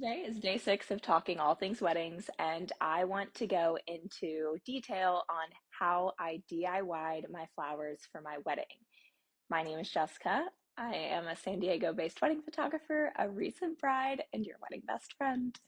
Today is day 6 of talking all things weddings, and I want to go into detail on how I DIY'd my flowers for my wedding. My name is Jessica. I am a San Diego-based wedding photographer, a recent bride, and your wedding best friend.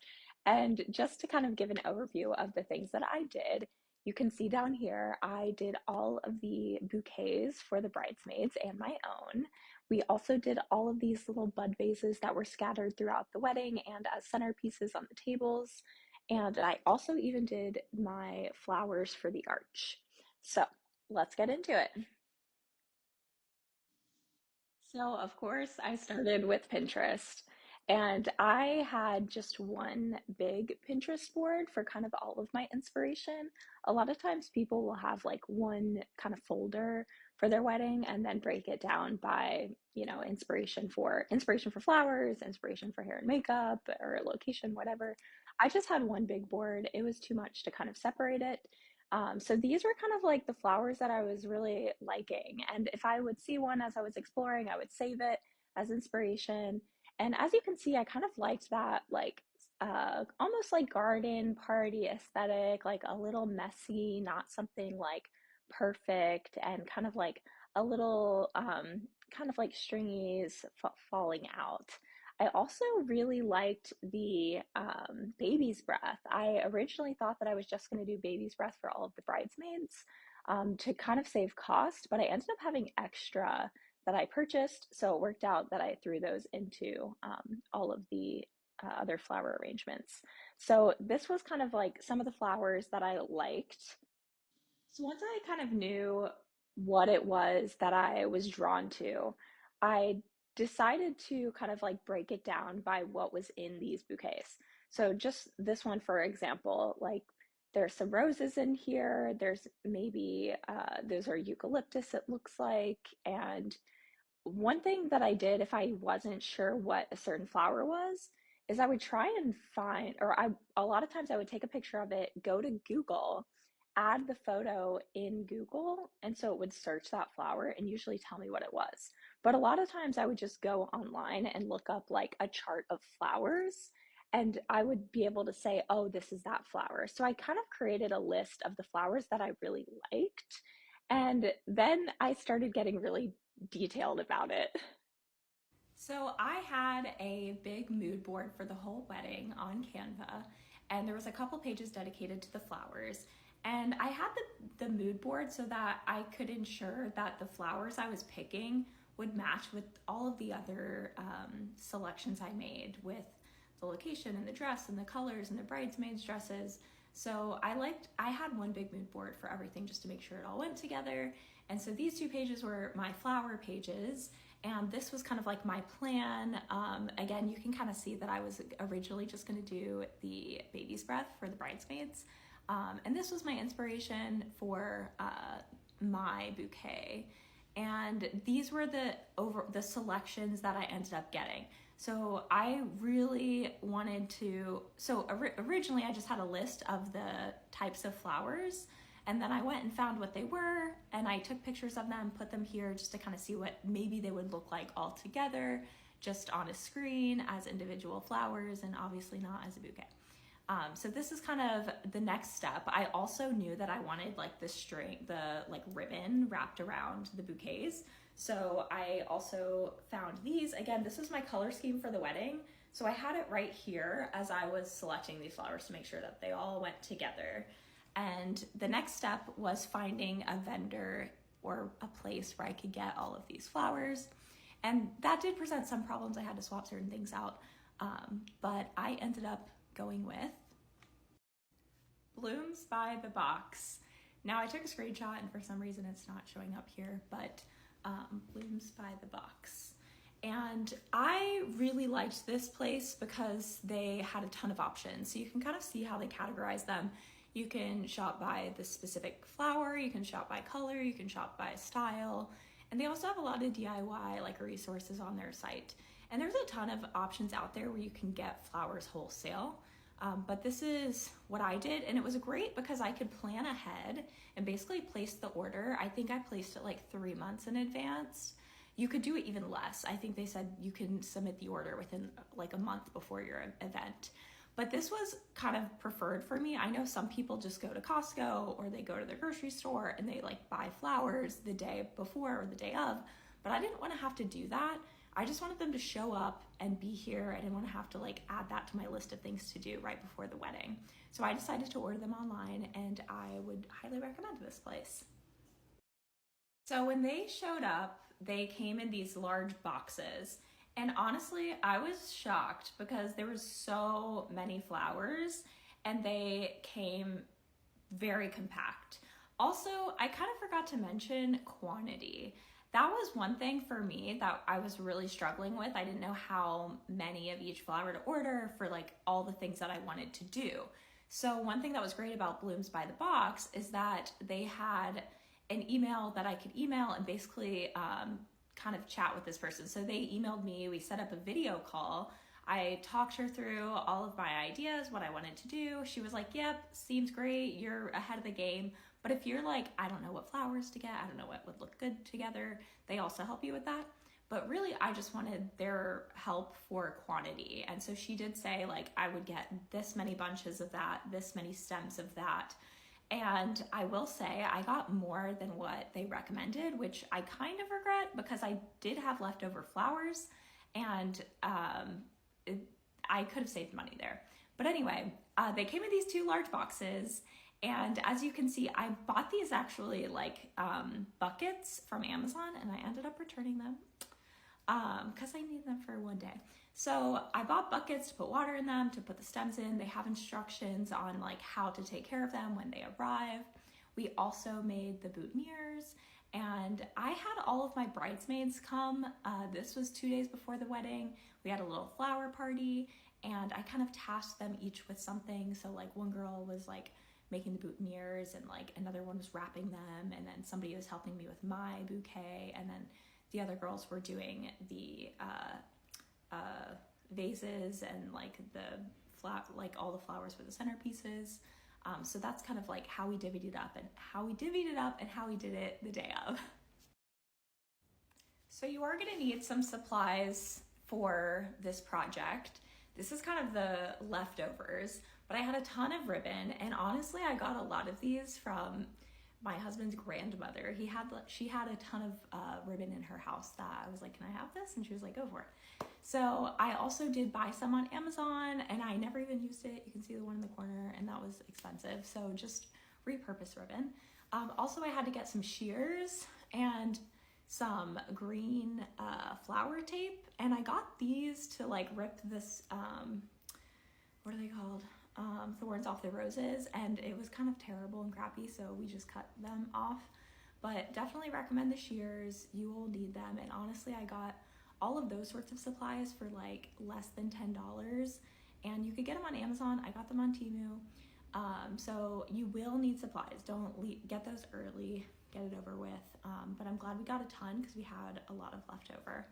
And just to kind of give an overview of the things that I did, you can see down here, I did all of the bouquets for the bridesmaids and my own. We also did all of these little bud vases that were scattered throughout the wedding and as centerpieces on the tables. And I also even did my flowers for the arch. So let's get into it. So, of course, I started with Pinterest, and I had just one big Pinterest board for kind of all of my inspiration. A lot of times people will have like one kind of folder for their wedding and then break it down by, inspiration for flowers, inspiration for hair and makeup, or location, whatever. I just had one big board. It was too much to kind of separate it. So these were kind of like the flowers that I was really liking. And if I would see one as I was exploring, I would save it as inspiration. And as you can see, I kind of liked that like almost like garden party aesthetic, like a little messy, not something like perfect, and kind of like a little kind of like stringies falling out. I also really liked the baby's breath. I originally thought that I was just going to do baby's breath for all of the bridesmaids to kind of save cost, but I ended up having extra that I purchased. So it worked out that I threw those into all of the other flower arrangements. So this was kind of like some of the flowers that I liked. So once I kind of knew what it was that I was drawn to, I decided to kind of like break it down by what was in these bouquets. So just this one, for example, like there's some roses in here. There's maybe those are eucalyptus, it looks like. And one thing that I did if I wasn't sure what a certain flower was is I would try and find, or a lot of times I would take a picture of it, go to Google, add the photo in Google, and so it would search that flower and usually tell me what it was. But a lot of times I would just go online and look up like a chart of flowers, and I would be able to say, oh, this is that flower. So I kind of created a list of the flowers that I really liked. And then I started getting really detailed about it. So I had a big mood board for the whole wedding on Canva, and there was a couple pages dedicated to the flowers. And I had the mood board so that I could ensure that the flowers I was picking would match with all of the other selections I made with the location and the dress and the colors and the bridesmaids' dresses. So I had one big mood board for everything just to make sure it all went together. And so these two pages were my flower pages, and this was kind of like my plan. Again, you can kind of see that I was originally just going to do the baby's breath for the bridesmaids. And this was my inspiration for my bouquet. And these were the selections that I ended up getting. So I really wanted to, originally I just had a list of the types of flowers, and then I went and found what they were, and I took pictures of them, put them here just to kind of see what maybe they would look like all together, just on a screen as individual flowers, and obviously not as a bouquet. So this is kind of the next step. I also knew that I wanted like the like ribbon wrapped around the bouquets. So I also found these. Again, this was my color scheme for the wedding. So I had it right here as I was selecting these flowers to make sure that they all went together. And the next step was finding a vendor or a place where I could get all of these flowers. And that did present some problems. I had to swap certain things out. But I ended up going with Blooms by the Box. Now I took a screenshot and for some reason it's not showing up here, but Blooms by the Box. And I really liked this place because they had a ton of options. So you can kind of see how they categorize them. You can shop by the specific flower, you can shop by color, you can shop by style. And they also have a lot of DIY like resources on their site. And there's a ton of options out there where you can get flowers wholesale. But this is what I did, and it was great because I could plan ahead and basically place the order. I think I placed it like 3 months in advance. you could do it even less. I think they said you can submit the order within like a month before your event. But this was kind of preferred for me. I know some people just go to Costco or they go to their grocery store and they like buy flowers the day before or the day of, but I didn't want to have to do that. I just wanted them to show up and be here. I didn't want to have to like add that to my list of things to do right before the wedding. So I decided to order them online, and I would highly recommend this place. So when they showed up, they came in these large boxes. And honestly, I was shocked because there was so many flowers and they came very compact. Also, I kind of forgot to mention quantity. That was one thing for me that I was really struggling with. I didn't know how many of each flower to order for like all the things that I wanted to do. So one thing that was great about Blooms by the Box is that they had an email that I could email and basically kind of chat with this person. So they emailed me, we set up a video call. I talked her through all of my ideas, what I wanted to do. She was like, yep, seems great, you're ahead of the game. But if you're like, I don't know what flowers to get, I don't know what would look good together, they also help you with that. But really, I just wanted their help for quantity. And so she did say like, I would get this many bunches of that, this many stems of that. And I will say I got more than what they recommended, which I kind of regret because I did have leftover flowers, and I could have saved money there. But anyway, they came in these two large boxes. And as you can see, I bought these actually like buckets from Amazon, and I ended up returning them because I need them for one day. So I bought buckets to put water in them, to put the stems in. They have instructions on like how to take care of them when they arrive. We also made the boutonnieres, and I had all of my bridesmaids come. This was 2 days before the wedding. We had a little flower party, and I kind of tasked them each with something. So like one girl was like making the boutonnieres, and like another one was wrapping them, and then somebody was helping me with my bouquet, and then the other girls were doing the vases and like like all the flowers for the centerpieces. So that's kind of like how we divvied it up and how we did it the day of. So you are gonna need some supplies for this project. This is kind of the leftovers, but I had a ton of ribbon, and honestly, I got a lot of these from my husband's grandmother. She had a ton of ribbon in her house that I was like, can I have this? And she was like, go for it. So I also did buy some on Amazon, and I never even used it. You can see the one in the corner, and that was expensive. So just repurpose ribbon. Also, I had to get some shears and some green flower tape, and I got these to like rip this, what are they called? Thorns off the roses, and it was kind of terrible and crappy, so we just cut them off. But definitely recommend the shears. You will need them. And honestly, I got all of those sorts of supplies for like less than $10, and you could get them on Amazon. I got them on Temu. So you will need supplies. Don't get those early, get it over with. But I'm glad we got a ton because we had a lot of leftover.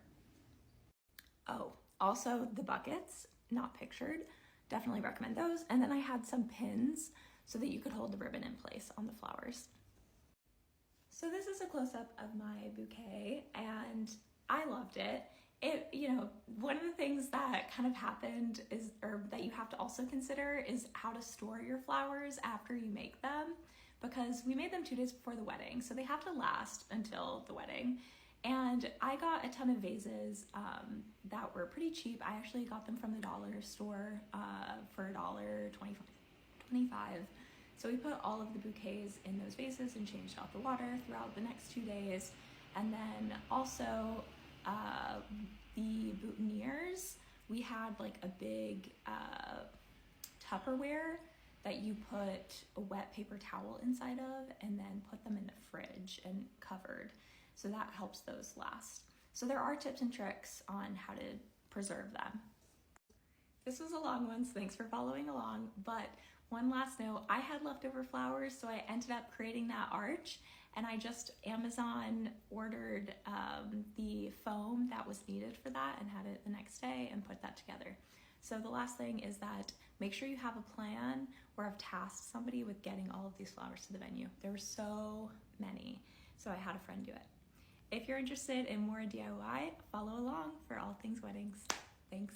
Oh, also the buckets, not pictured. Definitely recommend those. And then I had some pins so that you could hold the ribbon in place on the flowers. So this is a close-up of my bouquet, and I loved it. One of the things that kind of happened is, or that you have to also consider, is how to store your flowers after you make them, because we made them 2 days before the wedding, so they have to last until the wedding. And I got a ton of vases that were pretty cheap. I actually got them from the dollar store for $1.25. So we put all of the bouquets in those vases and changed out the water throughout the next 2 days. And then also the boutonnieres, we had like a big Tupperware that you put a wet paper towel inside of and then put them in the fridge and covered. So that helps those last. So there are tips and tricks on how to preserve them. This was a long one, so thanks for following along. But one last note, I had leftover flowers, so I ended up creating that arch, and I just Amazon ordered the foam that was needed for that and had it the next day and put that together. So the last thing is that make sure you have a plan, or I've tasked somebody with getting all of these flowers to the venue. There were so many, so I had a friend do it. If you're interested in more DIY, follow along for all things weddings. Thanks.